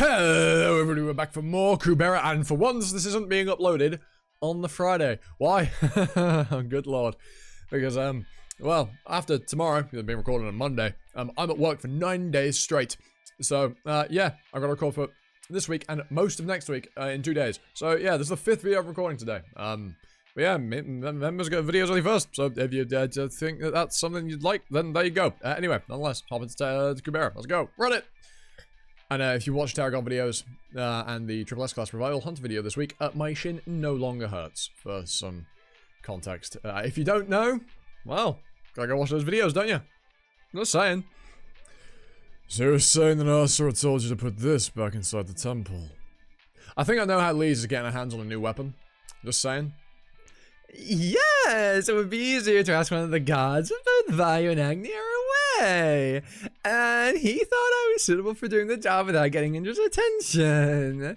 Hello everybody, we're back for more Kubera, and for once this isn't being uploaded on the Friday. Why? Good lord. Because, well, after tomorrow, it's being recorded on Monday, I'm at work for 9 days straight. So, yeah, I've got to record for this week and most of next week in 2 days. So, yeah, this is the 5th video I'm recording today. But yeah, members get videos only first, so if you think that that's something you'd like, then there you go. Anyway, nonetheless, hop into Kubera. Let's go. Run it! And if you watch Tarragon videos and the Triple S Class Revival Hunt video this week, my shin no longer hurts, for some context. If you don't know, well, gotta go watch those videos, don't you? Just saying. So you're saying that Asura told you to put this back inside the temple? I think I know how leez is getting her hands on a new weapon. Just saying. Yes, it would be easier to ask one of the gods if both Vayu and Agni are away. And he thought I was suitable for doing the job without getting Indra's attention.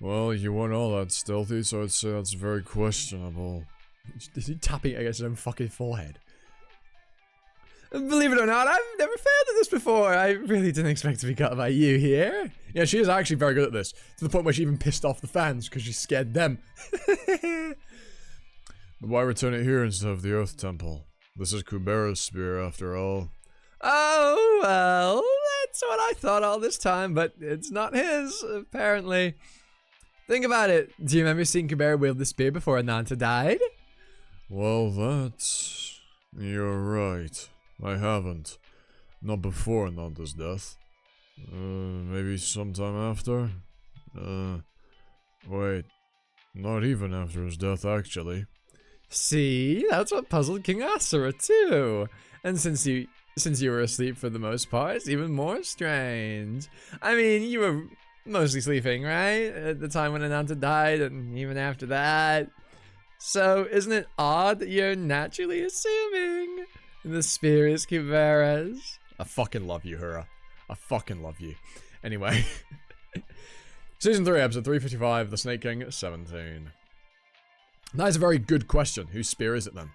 Well, you weren't all that stealthy, so I'd say that's very questionable. Is he tapping against his own fucking forehead? Believe it or not, I've never failed at this before. I really didn't expect to be caught by you here. Yeah, she is actually very good at this. To the point where she even pissed off the fans because she scared them. But why return it here instead of the Earth Temple? This is Kubera's spear, after all. Oh, well, that's what I thought all this time, but it's not his, apparently. Think about it. Do you remember seeing Kubera wield the spear before Ananta died? Well, you're right. I haven't. Not before Ananta's death. Maybe sometime after? Wait. Not even after his death, actually. See, that's what puzzled King Asura too. And since you were asleep for the most part, it's even more strange. I mean, you were mostly sleeping, right? At the time when Ananta died, and even after that. So, isn't it odd that you're naturally assuming the spear is Kubera's? I fucking love you, Hura. I fucking love you. Anyway. Season 3, episode 355, The Snake King, 17. That is a very good question. Whose spear is it then?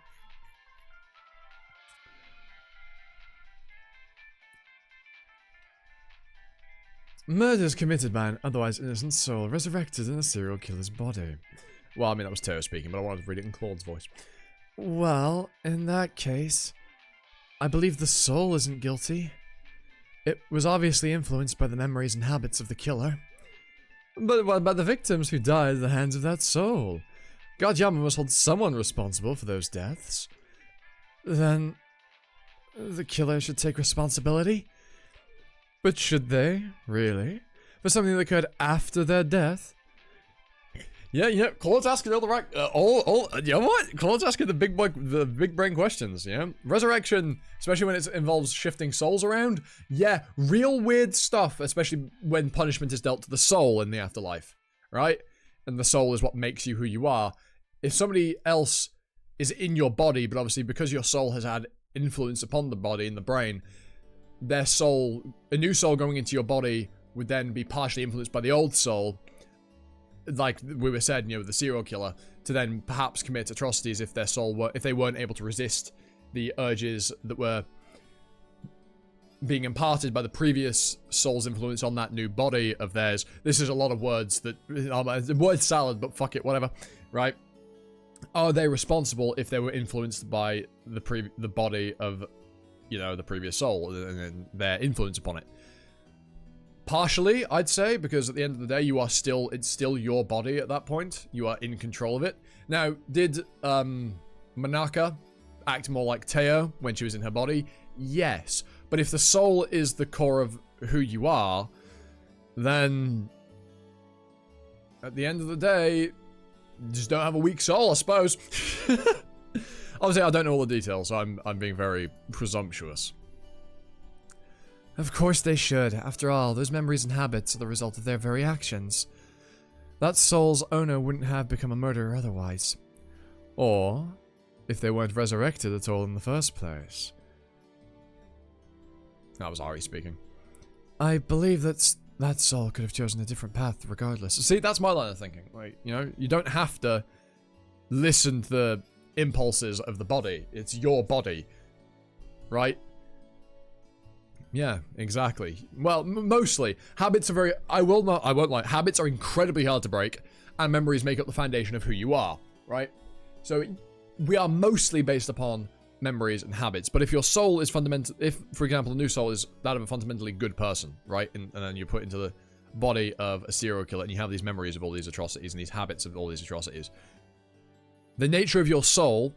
Murders committed by an otherwise innocent soul resurrected in a serial killer's body. Well, I mean, that was Teo speaking, but I wanted to read it in Claude's voice. Well, in that case, I believe the soul isn't guilty. It was obviously influenced by the memories and habits of the killer. But what about the victims who died at the hands of that soul? God Yama must hold someone responsible for those deaths. Then, the killer should take responsibility? But should they, really? For something that occurred after their death? Yeah, Claude's asking all the right, you know what? Claude's asking the big brain questions, yeah? Resurrection, especially when it involves shifting souls around, yeah, real weird stuff, especially when punishment is dealt to the soul in the afterlife, right? And the soul is what makes you who you are. If somebody else is in your body, but obviously because your soul has had influence upon the body and the brain, their soul, a new soul going into your body would then be partially influenced by the old soul, like we were said, you know, the serial killer, to then perhaps commit atrocities if their soul if they weren't able to resist the urges that were being imparted by the previous soul's influence on that new body of theirs. This is a lot of words that, word salad, but fuck it, whatever, right? Are they responsible if they were influenced by the body of, you know, the previous soul and their influence upon it? Partially, I'd say, because at the end of the day, it's still your body at that point. You are in control of it. Now, did Manaka act more like Teo when she was in her body? Yes. But if the soul is the core of who you are, then at the end of the day, you just don't have a weak soul, I suppose. Obviously, I don't know all the details, so I'm being very presumptuous. Of course they should. After all, those memories and habits are the result of their very actions. That soul's owner wouldn't have become a murderer otherwise. Or, if they weren't resurrected at all in the first place. That was Ari speaking. I believe that soul could have chosen a different path regardless. See, that's my line of thinking. Like, you know, you don't have to listen to the impulses of the body. It's your body, right? Yeah, exactly. Well, mostly. Habits are very... I won't lie. Habits are incredibly hard to break, and memories make up the foundation of who you are, right? So, we are mostly based upon memories and habits, but if your soul is fundamental... If, for example, a new soul is that of a fundamentally good person, right? And then you put into the body of a serial killer, and you have these memories of all these atrocities and these habits of all these atrocities. The nature of your soul...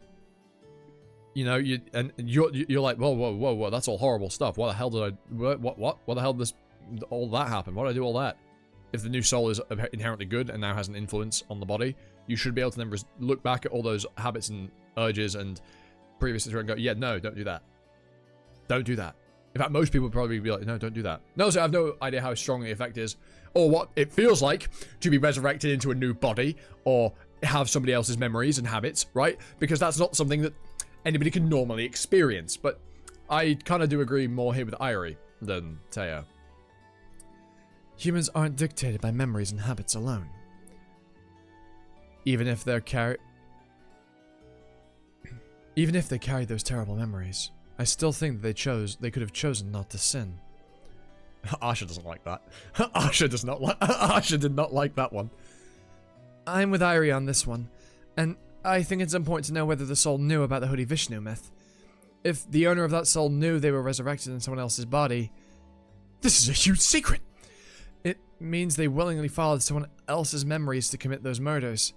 You know, you're like, whoa, that's all horrible stuff. What the hell did I, what the hell did all that happen? Why did I do all that? If the new soul is inherently good and now has an influence on the body, you should be able to then look back at all those habits and urges and previous history and go, yeah, no, don't do that. Don't do that. In fact, most people would probably be like, no, don't do that. No, so I have no idea how strong the effect is or what it feels like to be resurrected into a new body or have somebody else's memories and habits, right? Because that's not something that anybody can normally experience, but I kind of do agree more here with Irie than Teo. Humans aren't dictated by memories and habits alone. Even if they carry those terrible memories, I still think that they could have chosen not to sin. Asha doesn't like that. Asha did not like that one. I'm with Irie on this one, and I think it's important to know whether the soul knew about the Hoodie Vishnu myth. If the owner of that soul knew they were resurrected in someone else's body, this is a huge secret! It means they willingly followed someone else's memories to commit those murders.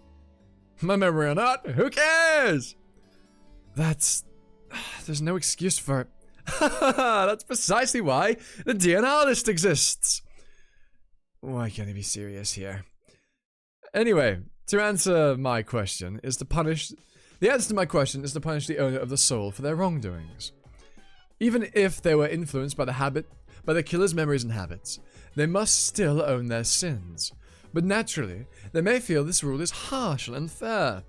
My memory or not, who cares? There's no excuse for it. That's precisely why the DNR list exists. Why can't he be serious here? Anyway, to answer my question is to punish... The answer to my question is to punish the owner of the soul for their wrongdoings. Even if they were influenced by the killer's memories and habits, they must still own their sins. But naturally, they may feel this rule is harsh and unfair,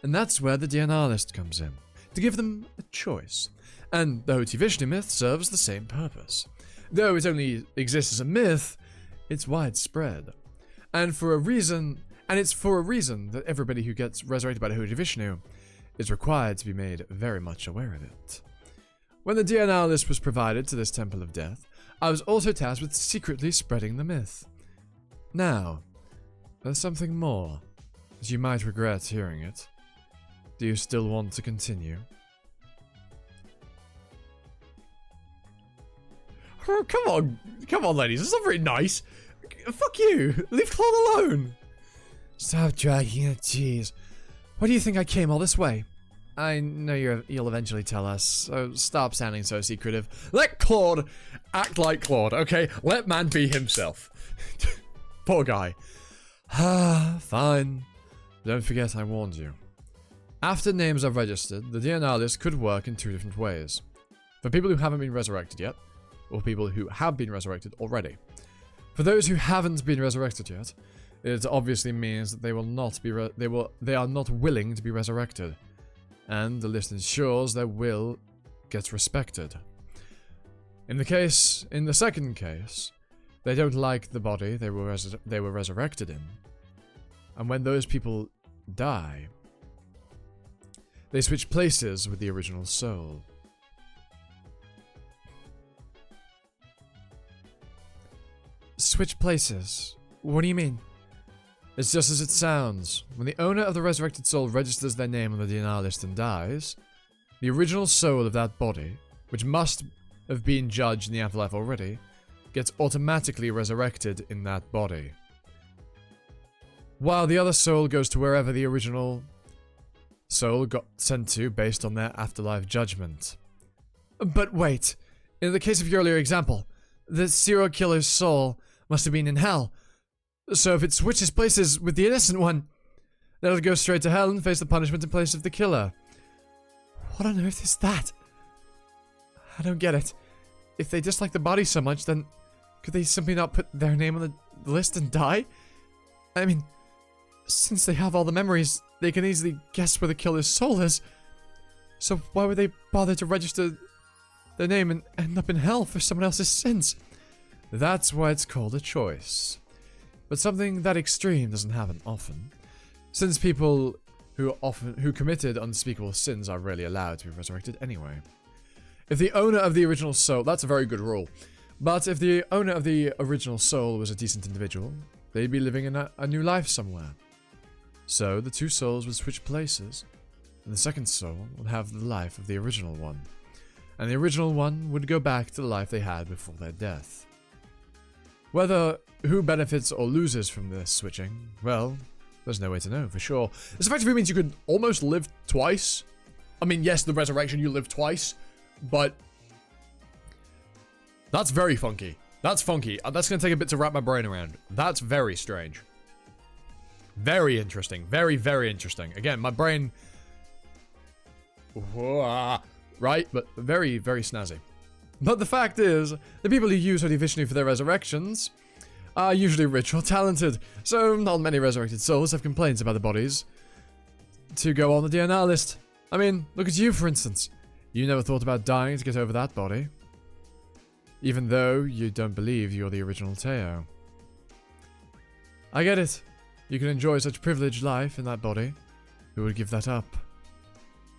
and that's where the DNR list comes in, to give them a choice. And the Hoti Vishnu myth serves the same purpose. Though it only exists as a myth, it's widespread. And it's for a reason that everybody who gets resurrected by the Hoti Vishnu is required to be made very much aware of it. When the DNR list was provided to this Temple of Death, I was also tasked with secretly spreading the myth. Now, there's something more, as you might regret hearing it. Do you still want to continue? Oh, come on, ladies. That's not very nice. Fuck you. Leave Claude alone. Stop dragging it, jeez. Why do you think I came all this way? I know you'll eventually tell us, so stop sounding so secretive. Let Claude act like Claude, okay? Let man be himself. Poor guy. Fine. Don't forget I warned you. After names are registered, the DNR list could work in two different ways. For people who haven't been resurrected yet, or people who have been resurrected already. For those who haven't been resurrected yet, it obviously means that they are not willing to be resurrected, and the list ensures their will gets respected. In the second case, they don't like the body they were resurrected in, and when those people die, they switch places with the original soul. Switch places? What do you mean? It's just as it sounds. When the owner of the resurrected soul registers their name on the DNR list and dies, the original soul of that body, which must have been judged in the afterlife already, gets automatically resurrected in that body. While the other soul goes to wherever the original soul got sent to based on their afterlife judgment. But wait, in the case of your earlier example, the serial killer's soul must have been in hell. So if it switches places with the innocent one, they'll go straight to hell and face the punishment in place of the killer. What on earth is that? I don't get it. If they dislike the body so much, then could they simply not put their name on the list and die? I mean, since they have all the memories, they can easily guess where the killer's soul is. So why would they bother to register their name and end up in hell for someone else's sins? That's why it's called a choice. But something that extreme doesn't happen often, since people who committed unspeakable sins are rarely allowed to be resurrected anyway. If the owner of the original soul, that's a very good rule. But if the owner of the original soul was a decent individual, they'd be living in a new life somewhere. So the two souls would switch places, and the second soul would have the life of the original one, and the original one would go back to the life they had before their death. Whether who benefits or loses from this switching, well, there's no way to know for sure. This effectively means you could almost live twice. I mean, yes, the resurrection, you live twice, but that's very funky. That's funky. That's going to take a bit to wrap my brain around. That's very strange. Very interesting. Very, very interesting. Again, my brain... Right? But very, very snazzy. But the fact is, the people who use Holy Vishnu for their resurrections are usually rich or talented, so not many resurrected souls have complaints about the bodies to go on the DNR list. I mean, look at you, for instance. You never thought about dying to get over that body. Even though you don't believe you're the original Teo. I get it. You can enjoy such privileged life in that body. Who would give that up?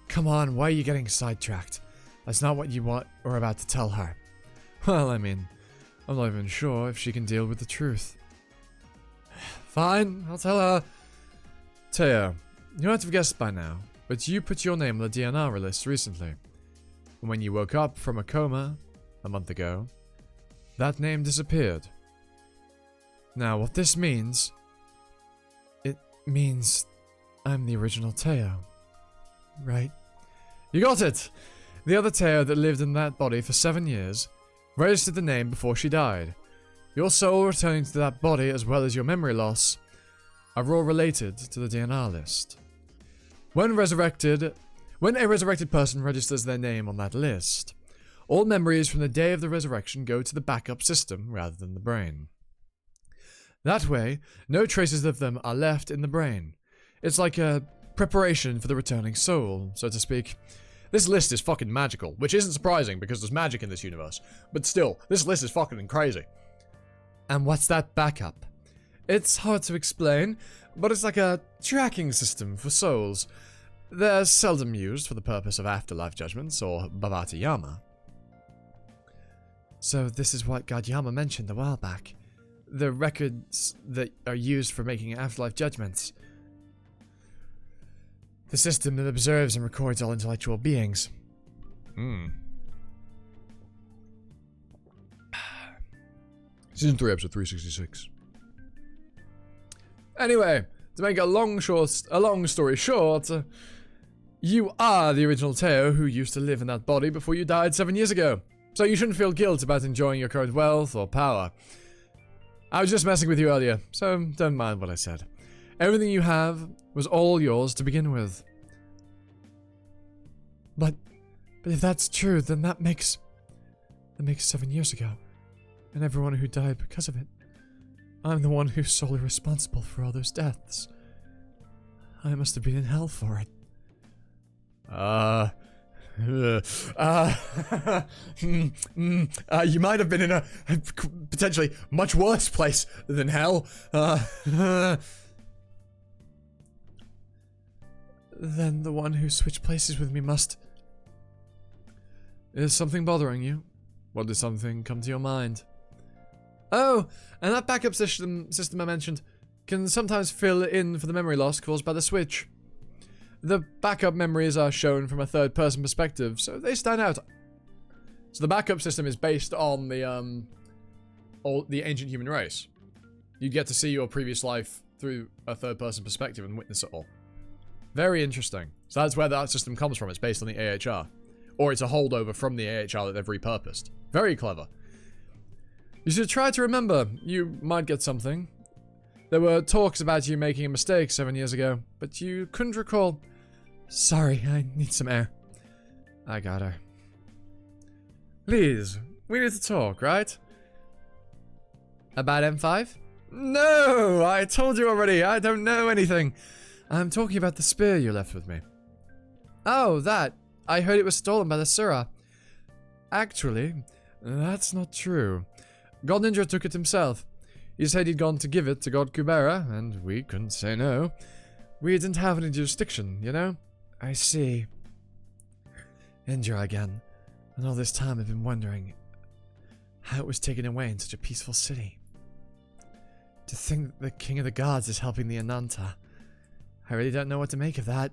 Come on, why are you getting sidetracked? That's not what you want or about to tell her. Well, I mean, I'm not even sure if she can deal with the truth. Fine, I'll tell her. Teo, you might have guessed by now, but you put your name on the DNR list recently. And when you woke up from a coma a month ago, that name disappeared. Now, what this means... It means I'm the original Teo. Right? You got it! The other Teo that lived in that body for 7 years registered the name before she died. Your soul returning to that body as well as your memory loss are all related to the DNR list. When a resurrected person registers their name on that list, all memories from the day of the resurrection go to the backup system rather than the brain. That way, no traces of them are left in the brain. It's like a preparation for the returning soul, so to speak. This list is fucking magical, which isn't surprising because there's magic in this universe. But still, this list is fucking crazy. And what's that backup? It's hard to explain, but it's like a tracking system for souls. They're seldom used for the purpose of afterlife judgments or Bhavati Yama. So this is what God Yama mentioned a while back. The records that are used for making afterlife judgments. The system that observes and records all intellectual beings. Season 3, episode 366. Anyway, to make a long story short, you are the original Teo who used to live in that body before you died 7 years ago. So you shouldn't feel guilt about enjoying your current wealth or power. I was just messing with you earlier, so don't mind what I said. Everything you have was all yours to begin with. But if that's true, then that makes 7 years ago. And everyone who died because of it. I'm the one who's solely responsible for all those deaths. I must have been in hell for it. You might have been in a potentially much worse place than hell. Then the one who switched places with me must... Is something bothering you? What does something come to your mind? Oh, and that backup system I mentioned can sometimes fill in for the memory loss caused by the switch. The backup memories are shown from a third-person perspective, so they stand out. So the backup system is based on the ancient human race. You get to see your previous life through a third-person perspective and witness it all. Very interesting. So that's where that system comes from. It's based on the AHR. Or it's a holdover from the AHR that they've repurposed. Very clever. You should try to remember. You might get something. There were talks about you making a mistake 7 years ago, but you couldn't recall. Sorry, I need some air. I got her. Leez, we need to talk, right? About M5? No, I told you already, I don't know anything. I'm talking about the spear you left with me. Oh, that. I heard it was stolen by the Sura. Actually, that's not true. God Ninja took it himself. He said he'd gone to give it to God Kubera, and we couldn't say no. We didn't have any jurisdiction, you know? I see. Indra again. And all this time I've been wondering... how it was taken away in such a peaceful city. To think that the King of the Gods is helping the Ananta. I really don't know what to make of that.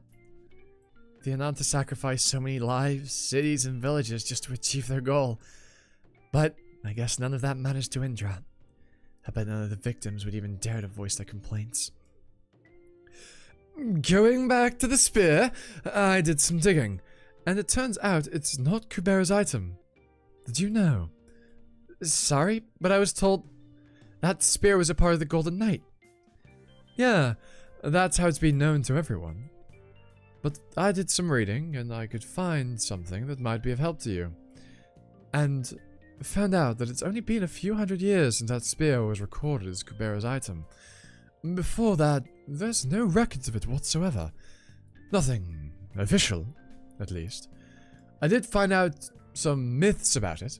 The Ananta sacrificed so many lives, cities, and villages just to achieve their goal. But I guess none of that matters to Indra. I bet none of the victims would even dare to voice their complaints. Going back to the spear, I did some digging, and it turns out it's not Kubera's item. Did you know? Sorry, but I was told that spear was a part of the Golden Knight. Yeah, that's how it's been known to everyone. But I did some reading, and I could find something that might be of help to you. And found out that it's only been a few hundred years since that spear was recorded as Kubera's item. Before that, there's no records of it whatsoever. Nothing official, at least. I did find out some myths about it,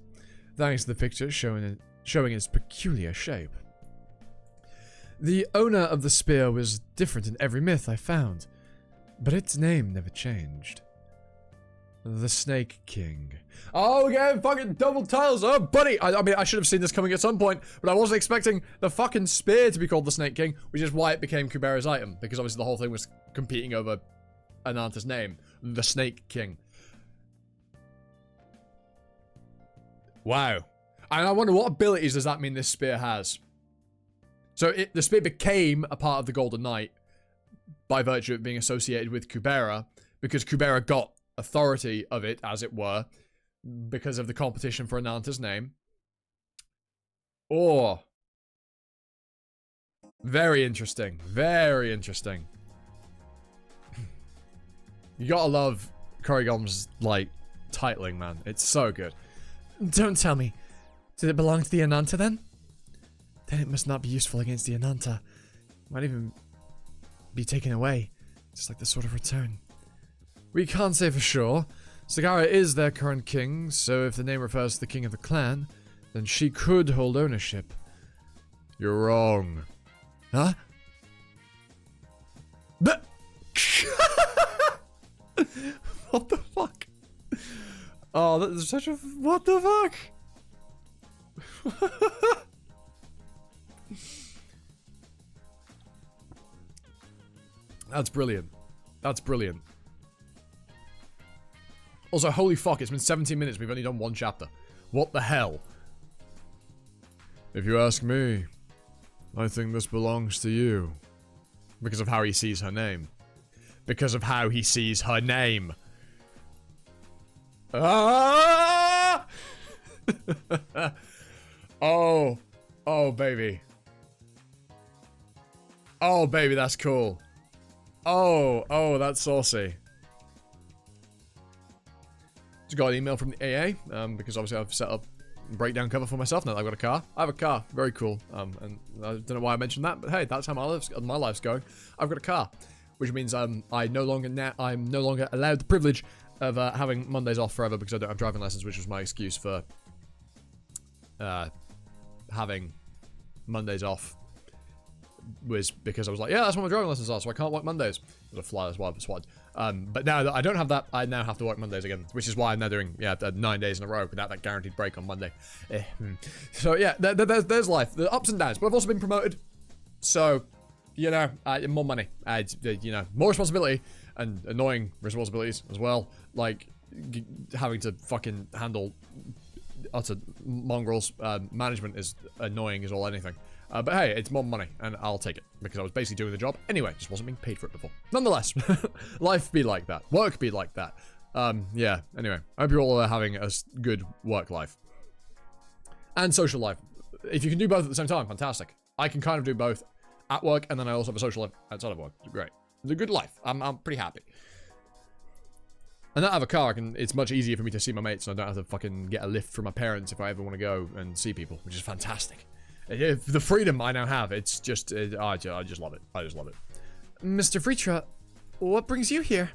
thanks to the picture showing its peculiar shape. The owner of the spear was different in every myth I found, but its name never changed. The Snake King. Oh, again, fucking double titles. Oh, buddy. I mean, I should have seen this coming at some point, but I wasn't expecting the fucking spear to be called the Snake King, which is why it became Kubera's item, because obviously the whole thing was competing over Ananta's name. The Snake King. Wow. And I wonder what abilities does that mean this spear has? So the spear became a part of the Golden Knight by virtue of being associated with Kubera, because Kubera got authority of it, as it were, because of the competition for Ananta's name. Or very interesting. Very interesting. You gotta love Korrigam's, like, titling, man. It's so good. Don't tell me. Did it belong to the Ananta, then? Then it must not be useful against the Ananta. Might even be taken away. Just like the Sword of Return. We can't say for sure. Sagara is their current king, so if the name refers to the king of the clan, then she could hold ownership. You're wrong. Huh? What the fuck? Oh, that is such a... What the fuck? That's brilliant. That's brilliant. Also, holy fuck, it's been 17 minutes. We've only done one chapter. What the hell? If you ask me, I think this belongs to you. Because of how he sees her name. Because of how he sees her name. Ah! Oh. Oh, baby. Oh, baby, that's cool. Oh, that's saucy. Just got an email from the AA, because obviously I've set up a breakdown cover for myself now that I've got a car. I have a car, very cool. And I don't know why I mentioned that, but hey, that's how my life's going. I've got a car, which means I'm no longer allowed the privilege of having Mondays off forever because I don't have driving lessons, which was my excuse for having Mondays off. Was because I was like, yeah, that's what my driving lessons are, so I can't work Mondays. There's a fly, that's why I swatted. But now that I don't have that, I now have to work Mondays again, which is why I'm now doing, 9 days in a row without that guaranteed break on Monday. So yeah, there's life. The ups and downs, but I've also been promoted. So, more money. More responsibility and annoying responsibilities as well. Like, having to fucking handle utter mongrels. Management is annoying as all anything. But hey, it's more money, and I'll take it, because I was basically doing the job anyway, just wasn't being paid for it before. Nonetheless, life be like that. Work be like that. Yeah, anyway, I hope you all are having a good work life. And social life. If you can do both at the same time, fantastic. I can kind of do both at work, and then I also have a social life outside of work. It's great. It's a good life. I'm pretty happy. And now I have a car, it's much easier for me to see my mates, and I don't have to fucking get a lift from my parents if I ever want to go and see people, which is fantastic. The freedom I now have, it's just, I just love it. I just love it. Mr. Vritra, what brings you here?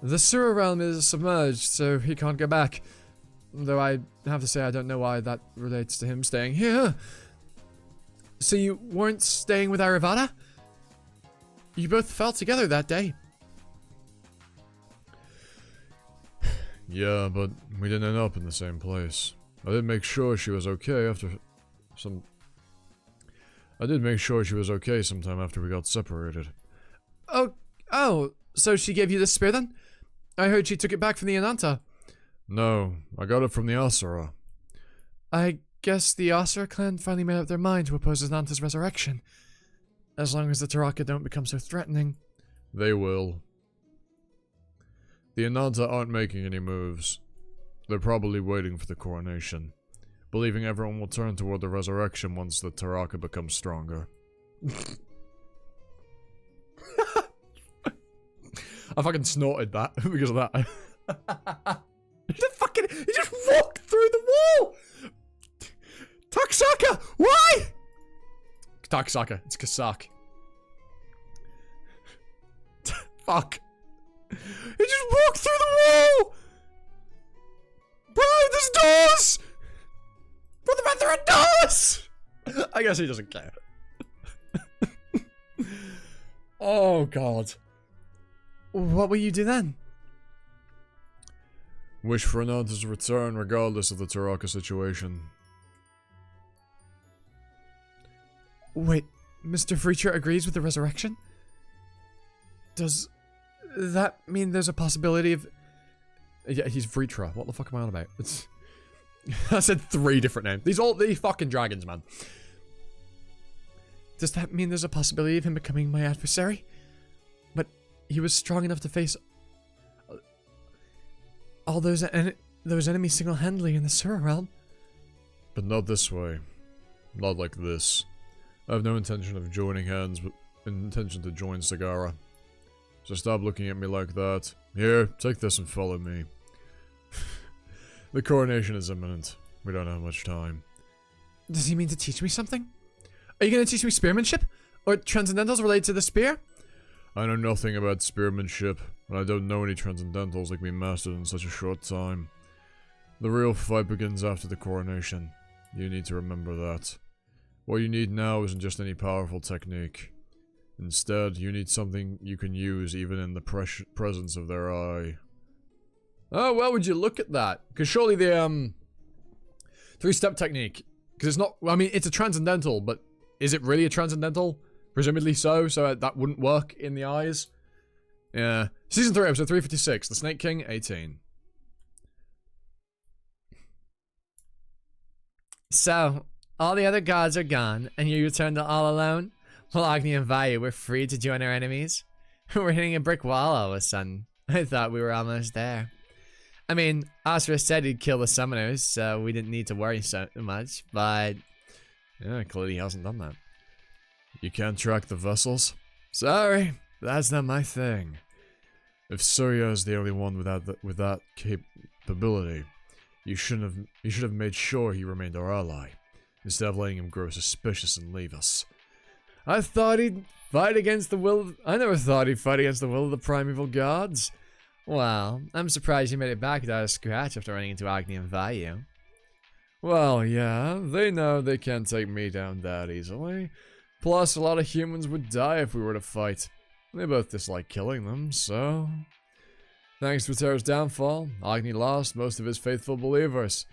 The sewer realm is submerged, so he can't go back. Though I have to say I don't know why that relates to him staying here. So you weren't staying with Aravada? You both fell together that day. Yeah, but we didn't end up in the same place. I did make sure she was okay after some... I did make sure she was okay sometime after we got separated. Oh, so she gave you the spear then? I heard she took it back from the Ananta. No, I got it from the Asura. I guess the Asura clan finally made up their mind to oppose Ananta's resurrection. As long as the Taraka don't become so threatening. They will. The Ananta aren't making any moves. They're probably waiting for the coronation, believing everyone will turn toward the resurrection once the Taraka becomes stronger. I fucking snorted that because of that. He just walked through the wall! Taksaka! Why? Taksaka, it's Kasak. Fuck. He just walked through the wall! Bro, there's doors! What about there are doors? I guess he doesn't care. Oh, God. What will you do then? Wish for Ananta's return regardless of the Taraka situation. Wait, Mr. Vritra agrees with the resurrection? Does that mean there's a possibility of... Yeah, he's Vritra. What the fuck am I on about? It's... I said 3 different names. These fucking dragons, man. Does that mean there's a possibility of him becoming my adversary? But he was strong enough to face all those enemies single-handedly in the Sura realm. But not this way. Not like this. I have no intention of joining hands, but intention to join Sagara. So stop looking at me like that. Here, take this and follow me. The coronation is imminent. We don't have much time. Does he mean to teach me something? Are you going to teach me spearmanship? Or transcendentals related to the spear? I know nothing about spearmanship, and I don't know any transcendentals that can be mastered in such a short time. The real fight begins after the coronation. You need to remember that. What you need now isn't just any powerful technique. Instead, you need something you can use even in the presence of their eye. Oh, well, would you look at that? Because surely the, 3-step technique. Because it's not, I mean, it's a transcendental, but is it really a transcendental? Presumably so that wouldn't work in the eyes. Yeah. Season 3, episode 356, The Snake King, 18. So, all the other gods are gone, and you return to all alone? Well, Agni and Vayu were free to join our enemies. We're hitting a brick wall all of a sudden. I thought we were almost there. I mean, Asura said he'd kill the summoners, so we didn't need to worry so much, but... Yeah, clearly he hasn't done that. You can't track the vessels? Sorry, that's not my thing. If Surya is the only one with that capability, you should have made sure he remained our ally, instead of letting him grow suspicious and leave us. I never thought he'd fight against the will of the primeval gods. Well, I'm surprised he made it back without a scratch after running into Agni and Vayu. Well, yeah, they know they can't take me down that easily. Plus, a lot of humans would die if we were to fight. They both dislike killing them, so... Thanks to Terra's downfall, Agni lost most of his faithful believers,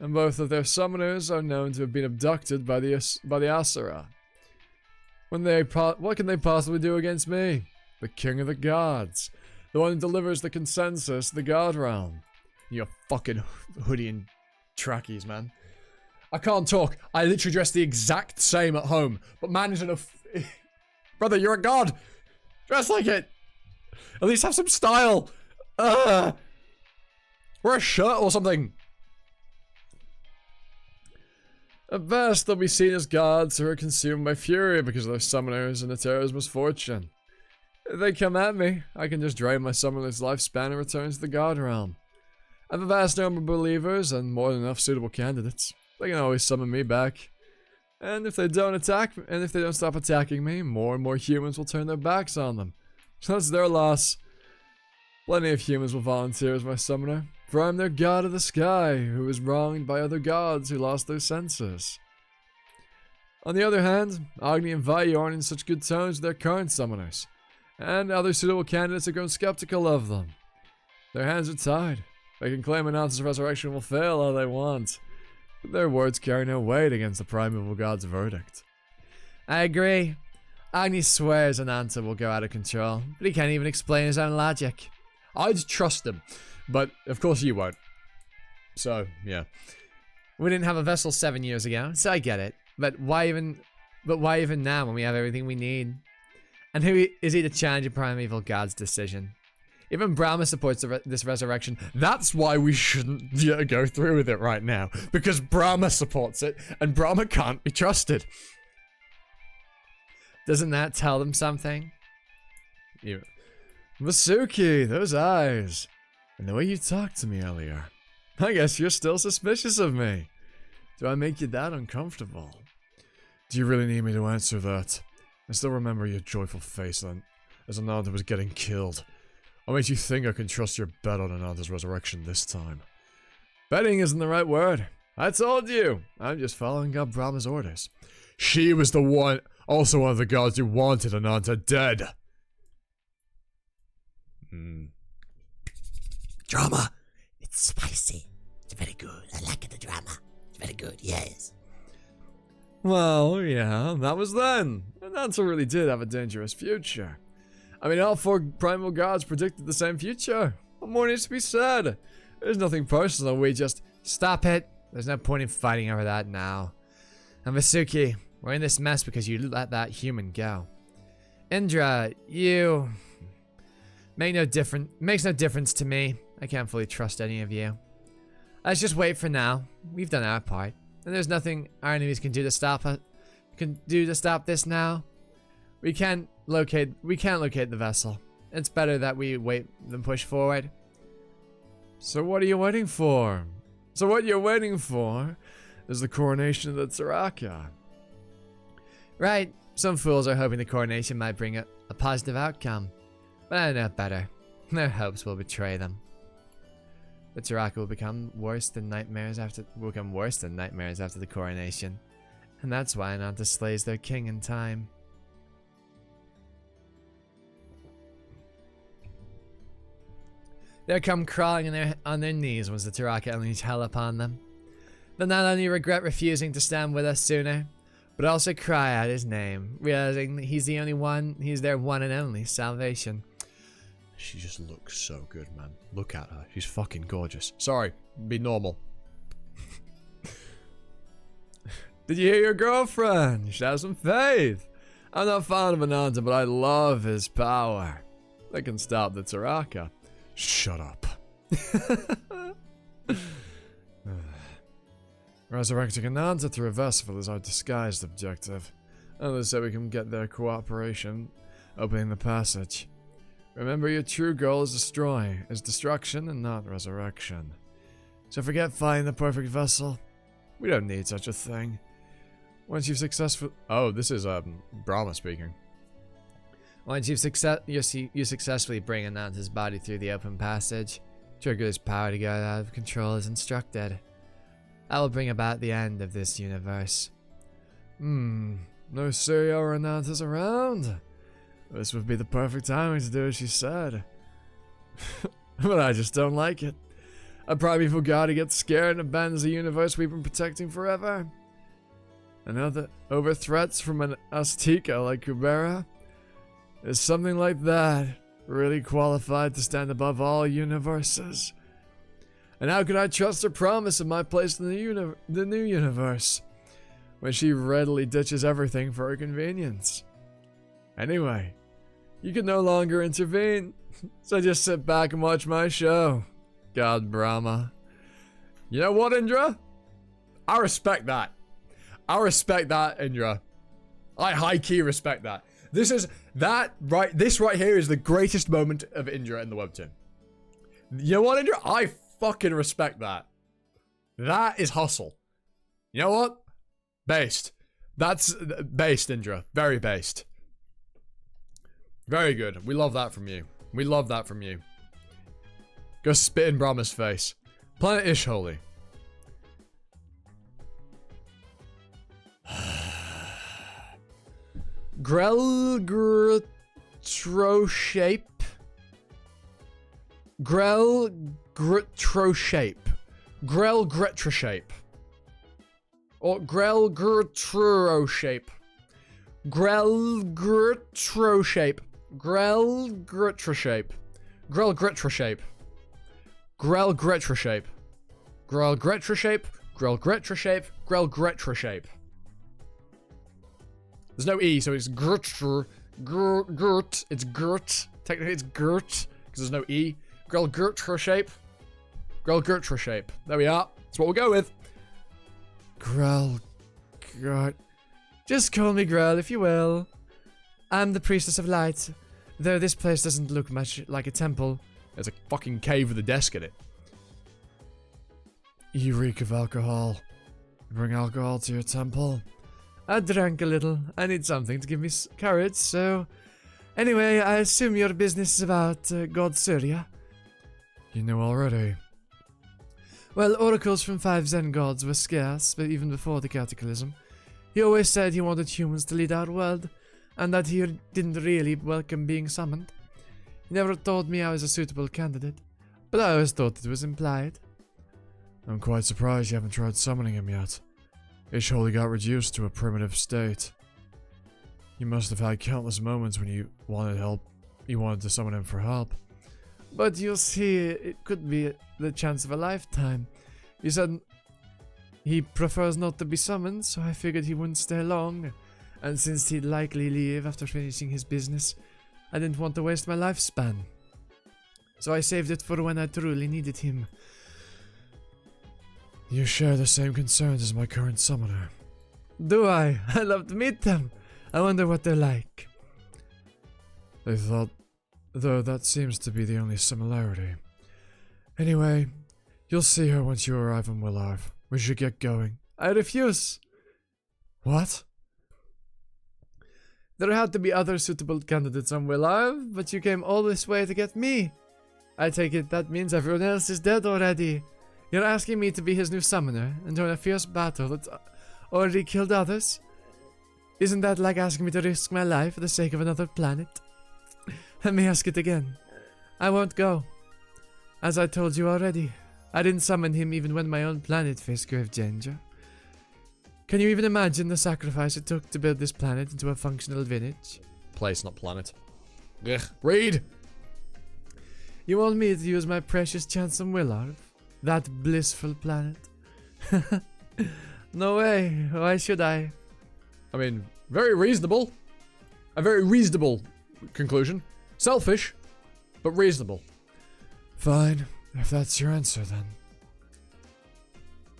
and both of their summoners are known to have been abducted by the Asura. What can they possibly do against me? The king of the gods. The one who delivers the consensus, the god realm. You fucking hoodie and trackies, man. I can't talk. I literally dress the exact same at home, but manage enough. Brother, you're a god. Dress like it. At least have some style. Wear a shirt or something. At best, they'll be seen as gods who are consumed by fury because of their summoners and Atera's misfortune. If they come at me, I can just drain my summoner's lifespan and return to the god realm. I have a vast number of believers and more than enough suitable candidates. They can always summon me back. And if they don't stop attacking me, more and more humans will turn their backs on them. So that's their loss. Plenty of humans will volunteer as my summoner, for I am their god of the sky, who is wronged by other gods who lost their senses. On the other hand, Agni and Vayu aren't in such good terms with their current summoners, and other suitable candidates have grown skeptical of them. Their hands are tied. They can claim Ananta's resurrection will fail all they want. but their words carry no weight against the primeval god's verdict. I agree. Agni swears Ananta will go out of control, but he can't even explain his own logic. I'd trust him, but of course you won't. So, yeah. We didn't have a vessel 7 years ago, so I get it. But why even now when we have everything we need? And who is he to challenge a primeval god's decision? Even Brahma supports this resurrection. That's why we shouldn't go through with it right now. Because Brahma supports it, and Brahma can't be trusted. Doesn't that tell them something? Yeah. Masuki, those eyes. And the way you talked to me earlier. I guess you're still suspicious of me. Do I make you that uncomfortable? Do you really need me to answer that? I still remember your joyful face then, as Ananda was getting killed. What makes you think I can trust your bet on Ananda's resurrection this time? Betting isn't the right word. I told you. I'm just following up Brahma's orders. She was the one, also one of the gods who wanted Ananda dead. Drama. It's spicy. It's very good. I like the drama. It's very good, yes. Well, yeah, that was then. Ananta really did have a dangerous future. I mean, all 4 primal gods predicted the same future. What more needs to be said? There's nothing personal, we just... Stop it. There's no point in fighting over that now. And Vasuki, we're in this mess because you let that human go. Indra, you... Makes no difference to me. I can't fully trust any of you. Let's just wait for now. We've done our part. And there's nothing our enemies can do to stop this now. We can't locate the vessel. It's better that we wait than push forward. So what are you waiting for? So what you're waiting for is the coronation of the Taraka. Right. Some fools are hoping the coronation might bring a positive outcome. But I know better. Their hopes will betray them. The Taraka will become worse than nightmares after the coronation. And that's why Ananta slays their king in time. They'll come crawling on their knees once the Taraka unleash hell upon them. They'll not only regret refusing to stand with us sooner, but also cry out his name, realizing that he's their one and only salvation. She just looks so good, man. Look at her. She's fucking gorgeous. Sorry, be normal. Did you hear your girlfriend? You should have some faith. I'm not fond of Ananta, but I love his power. They can stop the Taraka. Shut up. Resurrecting Ananta through a vessel is our disguised objective. Others say we can get their cooperation, opening the passage. Remember, your true goal is destruction and not resurrection. So forget finding the perfect vessel. We don't need such a thing. Once you've successfully... Oh, this is Brahma speaking. Once you successfully bring Ananta's body through the open passage, trigger his power to get out of control as instructed. That will bring about the end of this universe. No Surya or Ananta's around. This would be the perfect timing to do as she said. But I just don't like it. A primeval god who gets scared and abandons the universe we've been protecting forever. Another over threats from an Azteca like Kubera. Is something like that really qualified to stand above all universes? And how could I trust her promise of my place in the new universe when she readily ditches everything for her convenience? Anyway, you can no longer intervene, so just sit back and watch my show, God Brahma. You know what, Indra? I respect that. I respect that, Indra. I high-key respect that. This right here is the greatest moment of Indra in the webtoon. You know what, Indra? I fucking respect that. That is hustle. You know what? Based. That's based, Indra. Very based. Very good. We love that from you. We love that from you. Go spit in Brahma's face. Planet Ishholy. Grelgrotro shape. Grelgrotro shape. Grelgrotro shape. Or Grelgertro shape. Grelgertro shape. Grelgertra shape. Grelgritra shape. Grelgritra shape. Grelgritra shape. Grelgritra shape. Grelgritra shape. There's no E, so it's Grtr. Gurt. It's Gurt. Technically it's Gurt, because there's no E. Grelgertra shape. Grelgertra shape. There we are. That's what we'll go with. Grell. God. Just call me Grell, if you will. I'm the priestess of light. Though this place doesn't look much like a temple. There's a fucking cave with a desk in it. You reek of alcohol. Bring alcohol to your temple. I drank a little. I need something to give me courage, so... Anyway, I assume your business is about God Surya. You know already. Well, oracles from 5 Zen gods were scarce, but even before the cataclysm. He always said he wanted humans to lead our world, and that he didn't really welcome being summoned. He never told me I was a suitable candidate, but I always thought it was implied. I'm quite surprised you haven't tried summoning him yet. He surely got reduced to a primitive state. You must have had countless moments when you wanted help. You wanted to summon him for help. But you see, it could be the chance of a lifetime. You said he prefers not to be summoned, so I figured he wouldn't stay long. And since he'd likely leave after finishing his business, I didn't want to waste my lifespan. So I saved it for when I truly needed him. You share the same concerns as my current summoner. Do I? I'd love to meet them. I wonder what they're like. They thought, though that seems to be the only similarity. Anyway, you'll see her once you arrive in Willarv. We should get going. I refuse. What? There had to be other suitable candidates on Willarv, but you came all this way to get me. I take it that means everyone else is dead already. You're asking me to be his new summoner and join a fierce battle that's already killed others? Isn't that like asking me to risk my life for the sake of another planet? Let me ask it again. I won't go. As I told you already, I didn't summon him even when my own planet faced grave danger. Can you even imagine the sacrifice it took to build this planet into a functional village? Place, not planet. Ugh. Read! You want me to use my precious chance on Willarv? That blissful planet? No way. Why should I? I mean, very reasonable. A very reasonable conclusion. Selfish, but reasonable. Fine. If that's your answer, then.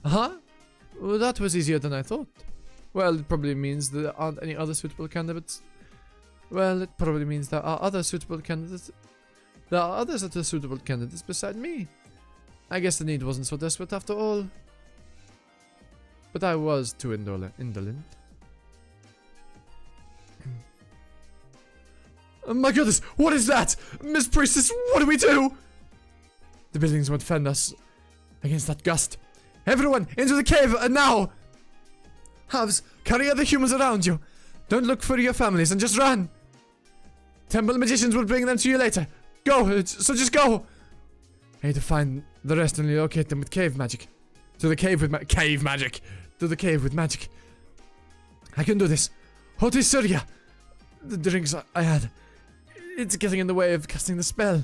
Huh? Well, that was easier than I thought. Well, it probably means there aren't any other suitable candidates. Well, it probably means there are other suitable candidates. There are others that are suitable candidates beside me. I guess the need wasn't so desperate after all. But I was too indolent. Oh my goodness, what is that? Miss Priestess, what do we do? The buildings won't fend us against that gust. Everyone, into the cave, now! Halves, carry other humans around you. Don't look for your families and just run. Temple magicians will bring them to you later. Go, so just go. I need to find the rest and relocate them with cave magic. To the cave with cave magic. To the cave with magic. I can do this. Hoti Surya. The drinks I had. It's getting in the way of casting the spell.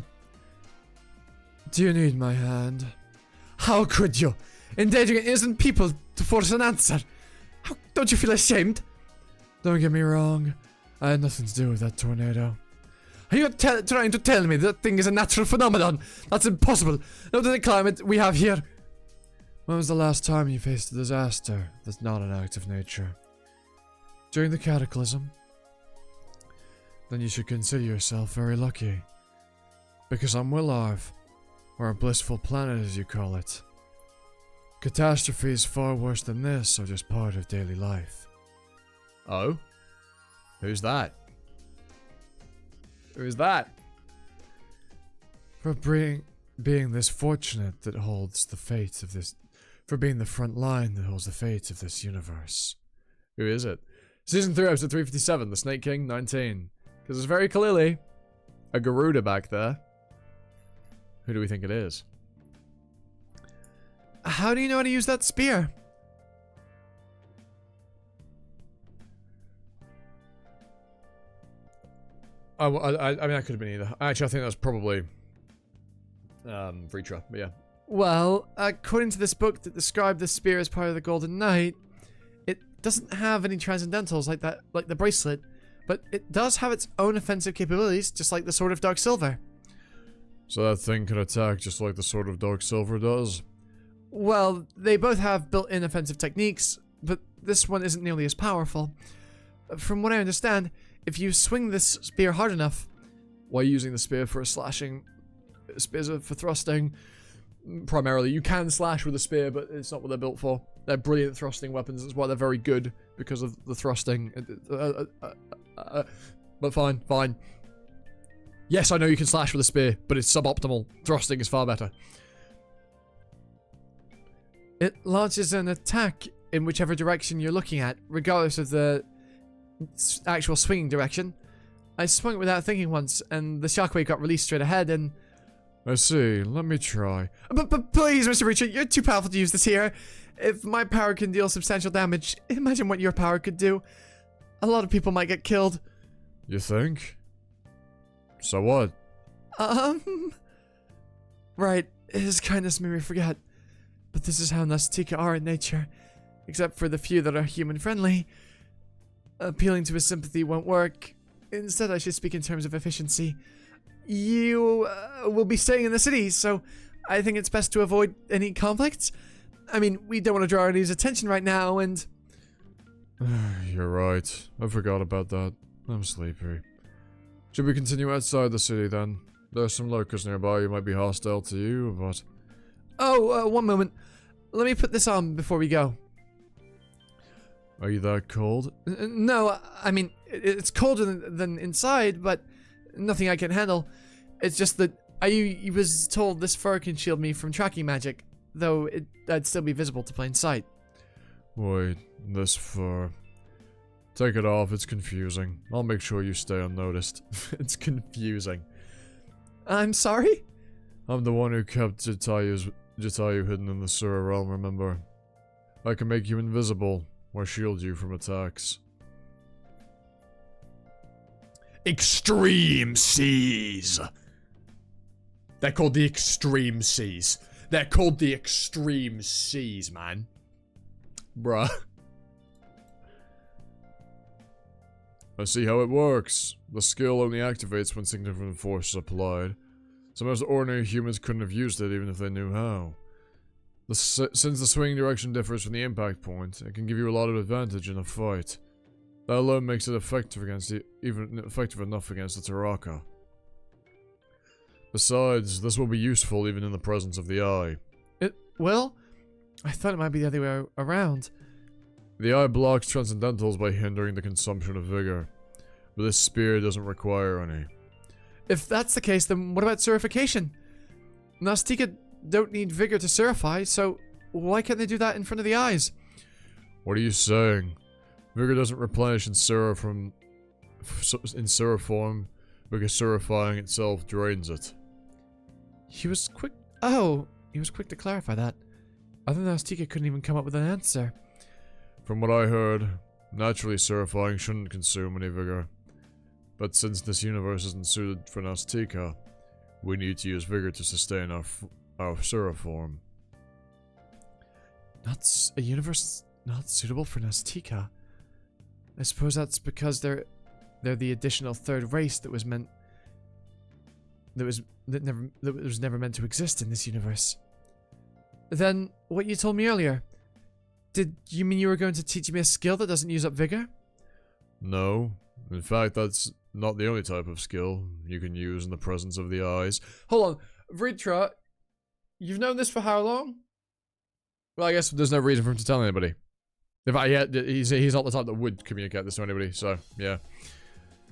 Do you need my hand? How could you? Endangering innocent people to force an answer. Don't you feel ashamed? Don't get me wrong. I had nothing to do with that tornado. Are you trying to tell me that thing is a natural phenomenon? That's impossible. Not in the climate we have here. When was the last time you faced a disaster that's not an act of nature? During the cataclysm? Then you should consider yourself very lucky. Because on Willarv, or a blissful planet as you call it, catastrophes far worse than this are just part of daily life. Oh? Who's that? Who's that? For being this fortunate that holds the fate of this... For being the front line that holds the fate of this universe. Who is it? Season 3, episode 357, The Snake King 19. Because it's very clearly a Garuda back there. Who do we think it is? How do you know how to use that spear? I mean, that could have been either. Actually, I think that's probably Vritra, but yeah. Well, according to this book that described the spear as part of the Golden Knight, it doesn't have any transcendentals like that, like the bracelet, but it does have its own offensive capabilities, just like the Sword of Dark Silver. So that thing can attack just like the Sword of Dark Silver does? Well, they both have built-in offensive techniques, but this one isn't nearly as powerful. From what I understand, if you swing this spear hard enough, while using the spear for slashing, spears are for thrusting, primarily. You can slash with a spear, but it's not what they're built for. They're brilliant thrusting weapons, that's why they're very good, because of the thrusting. But fine. Yes, I know you can slash with a spear, but it's suboptimal. Thrusting is far better. it launches an attack in whichever direction you're looking at, regardless of the actual swinging direction. I swung it without thinking once, and the shockwave got released straight ahead, and... I see. Let me try. But please, Mr. Vritra, you're too powerful to use this here. If my power can deal substantial damage, imagine what your power could do. A lot of people might get killed. You think? So what? Right, his kindness made me forget. But this is how Nastika are in nature. Except for the few that are human-friendly. Appealing to his sympathy won't work. Instead, I should speak in terms of efficiency. You will be staying in the city, so I think it's best to avoid any conflicts. I mean, we don't want to draw anybody's attention right now, and... You're right. I forgot about that. I'm sleepy. Should we continue outside the city, then? There's some lurkers nearby who might be hostile to you, but... Oh, one moment. Let me put this on before we go. Are you that cold? No, I mean, it's colder than inside, but nothing I can handle. It's just that I was told this fur can shield me from tracking magic, though I'd still be visible to plain sight. Wait, this fur... Take it off, it's confusing. I'll make sure you stay unnoticed. It's confusing. I'm sorry? I'm the one who kept Jatayu hidden in the sewer realm, remember? I can make you invisible, or shield you from attacks. Extreme Seas! They're called the Extreme Seas. They're called the Extreme Seas, man. Bruh. I see how it works. The skill only activates when significant force is applied. So most ordinary humans couldn't have used it even if they knew how. Since the swinging direction differs from the impact point, it can give you a lot of advantage in a fight. That alone makes it effective enough against the Taraka. Besides, this will be useful even in the presence of the eye. Well, I thought it might be the other way around. The eye blocks transcendentals by hindering the consumption of vigor, but this spear doesn't require any. If that's the case, then what about purification? Nastika don't need vigor to purify, so why can't they do that in front of the eyes? What are you saying? Vigor doesn't replenish in Sura form, because purifying itself drains it. He was quick. Oh, he was quick to clarify that. Other than Nastika couldn't even come up with an answer. From what I heard, naturally purifying shouldn't consume any vigor. But since this universe isn't suited for Nastika, we need to use vigor to sustain our Sura form. A universe not suitable for Nastika. I suppose that's because they're the additional third race that was never meant to exist in this universe. Then what you told me earlier, did you mean you were going to teach me a skill that doesn't use up vigor? No. In fact, that's not the only type of skill you can use in the presence of the eyes. Hold on, Vritra, you've known this for how long? Well, I guess there's no reason for him to tell anybody. In fact, yeah, he's not the type that would communicate this to anybody, so, yeah.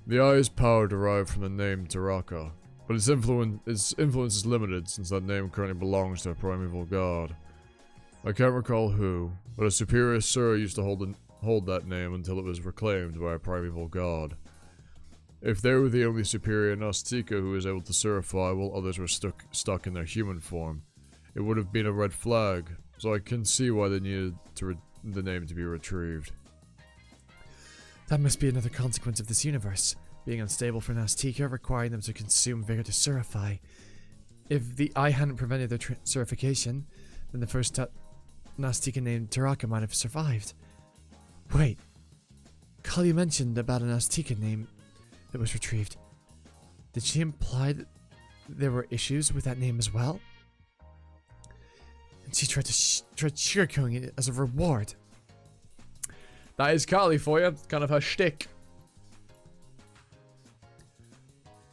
The eye's power derived from the name Taraka, but its influence is limited since that name currently belongs to a primeval god. I can't recall who, but a superior Sura used to hold that name until it was reclaimed by a primeval god. If they were the only superior Nastika who was able to surify while others were stuck in their human form, it would have been a red flag, so I can see why they needed the name to be retrieved. That must be another consequence of this universe. being unstable for Nastika, requiring them to consume vigor to surify. If the eye hadn't prevented their surification, then the first Nastika named Taraka might have survived. Wait, Kali mentioned about a Nastika name that was retrieved. Did she imply that there were issues with that name as well? And she tried sugarcoating it as a reward. That is Kali for you. Kind of her shtick.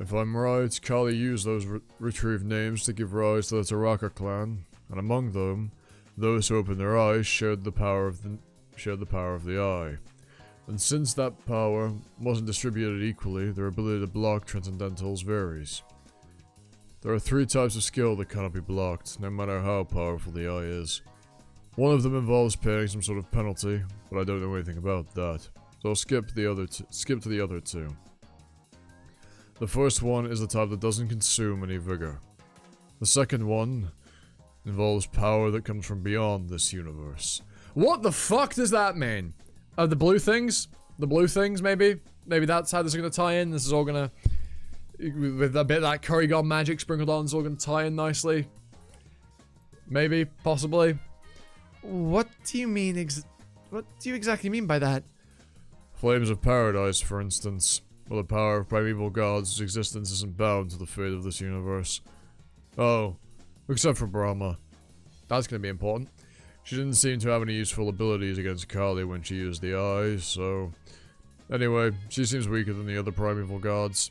If I'm right, Kali used those retrieved names to give rise to the Taraka clan, and among them, those who opened their eyes shared the power of the eye. And since that power wasn't distributed equally, their ability to block transcendentals varies. There are 3 types of skill that cannot be blocked, no matter how powerful the eye is. One of them involves paying some sort of penalty, but I don't know anything about that, so I'll skip to the other 2. The first one is the type that doesn't consume any vigor. The second one involves power that comes from beyond this universe. What the fuck does that mean? The blue things? The blue things, maybe? Maybe that's how this is going to tie in. This is all going to... With a bit of that curry god magic sprinkled on, it's all going to tie in nicely. Maybe. Possibly. What do you mean what do you exactly mean by that? Flames of Paradise, for instance. Well, the power of primeval gods whose existence isn't bound to the fate of this universe. Oh, except for Brahma. That's going to be important. She didn't seem to have any useful abilities against Kali when she used the eyes, so... Anyway, she seems weaker than the other primeval gods.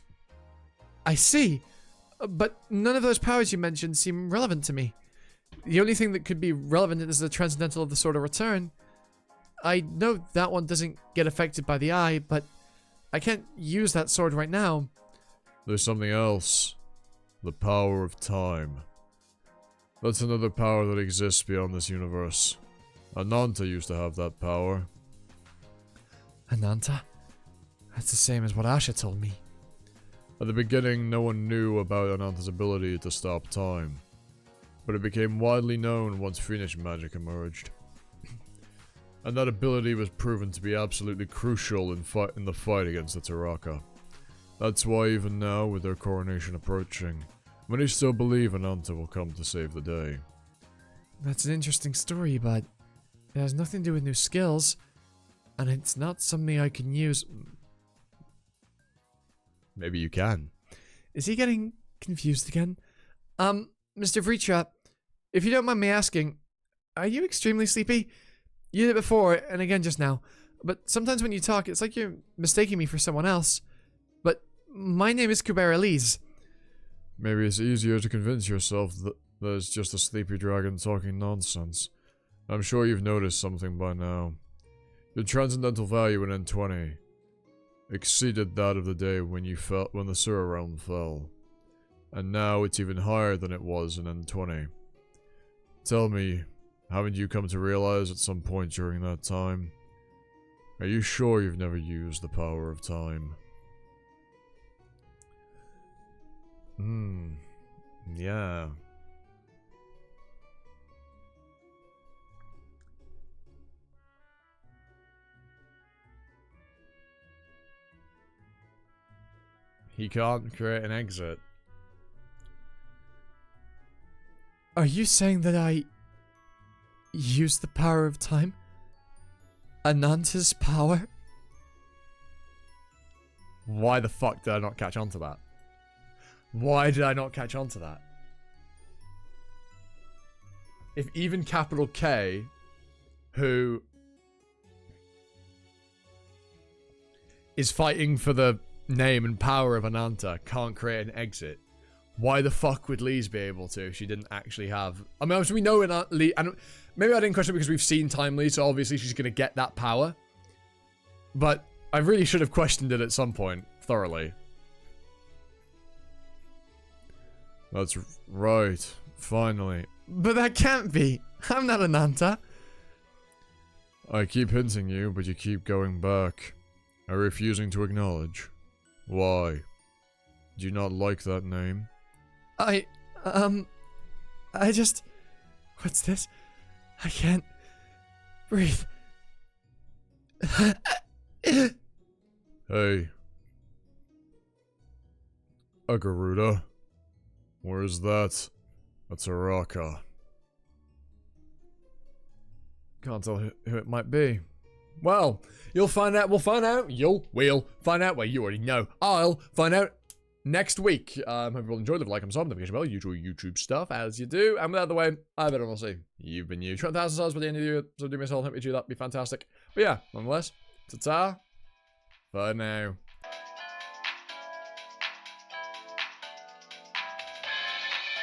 I see. But none of those powers you mentioned seem relevant to me. The only thing that could be relevant is the Transcendental of the Sword of Return. I know that one doesn't get affected by the eye, but I can't use that sword right now. There's something else. The power of time. That's another power that exists beyond this universe. Ananta used to have that power. Ananta? That's the same as what Asha told me. At the beginning, no one knew about Ananta's ability to stop time. But it became widely known once Finnish magic emerged. And that ability was proven to be absolutely crucial in the fight against the Taraka. That's why even now, with their coronation approaching, many still believe Ananta will come to save the day. That's an interesting story, but it has nothing to do with new skills, and it's not something I can use. Maybe you can. Is he getting confused again? Mr. Vritra, if you don't mind me asking, are you extremely sleepy? You did it before, and again just now, but sometimes when you talk, it's like you're mistaking me for someone else. But my name is Kubera leez. Maybe it's easier to convince yourself that it's just a sleepy dragon talking nonsense. I'm sure you've noticed something by now. Your transcendental value in N20 exceeded that of the day when the Sura realm fell. And now it's even higher than it was in N20. Tell me, haven't you come to realize at some point during that time? Are you sure you've never used the power of time? Yeah. He can't create an exit. Are you saying that I use the power of time? Ananta's power? Why the fuck did I not catch on to that? Why did I not catch on to that? If even capital K, who is fighting for the name and power of Ananta, can't create an exit, why the fuck would leez be able to if she didn't actually have... I mean, obviously we know maybe I didn't question it because we've seen Time Leez, so obviously she's going to get that power. But I really should have questioned it at some point, thoroughly. That's right. Finally. But that can't be. I'm not Ananta. I keep hinting you, but you keep going back. Are you refusing to acknowledge? Why? Do you not like that name? I just... What's this? I can't breathe. Hey. A Garuda? Where is that? That's a Raka. Can't tell who it might be. Well, you'll find out. We'll find out. We'll find out. Well, you already know. I'll find out next week. Hope you all enjoyed. Leave a like and subscribe. Notification bell. Usual YouTube stuff as you do. And without the way, I've been. We'll see. You've been you. 1,000 stars by the end of the year. So do me a solid. Help me do that. Be fantastic. But yeah, nonetheless, ta-ta for now.